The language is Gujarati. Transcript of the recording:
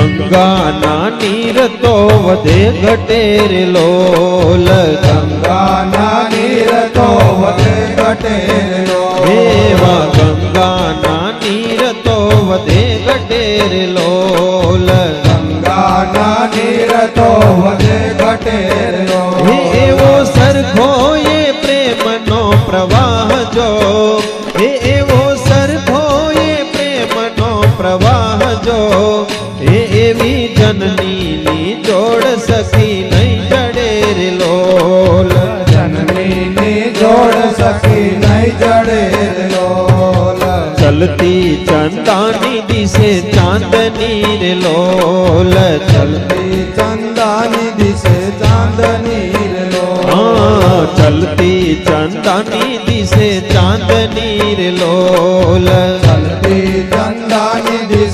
ગંગાના નીર તો વધે ઘટે રે લોલ, ગંગાના નીર તો વધે ઘટે રે લોલ, એવા ગંગાના નીર તો વધે ઘટે રે લોલ, ગંગાના નીર તો વધે ઘટે રે લોલ, એવો સરખો એ પ્રેમનો પ્રવાહ જો, એવો સરખો એ પ્રેમનો પ્રવાહ જો, એવી જનનીની જોડ સખી નહીં જડે રે લોલ, જનનીની જોડ સખી નહીં જડે રે લોલ, ચલતી ચંદાની દિશે ચાંદની રે લોલ, ચલતી ચંદાની દિશે ચાંદની રે લોલ, ચલતી ચંદાની દિશે ચાંદની રે લોલ, ચલતી ચંદાની દિશે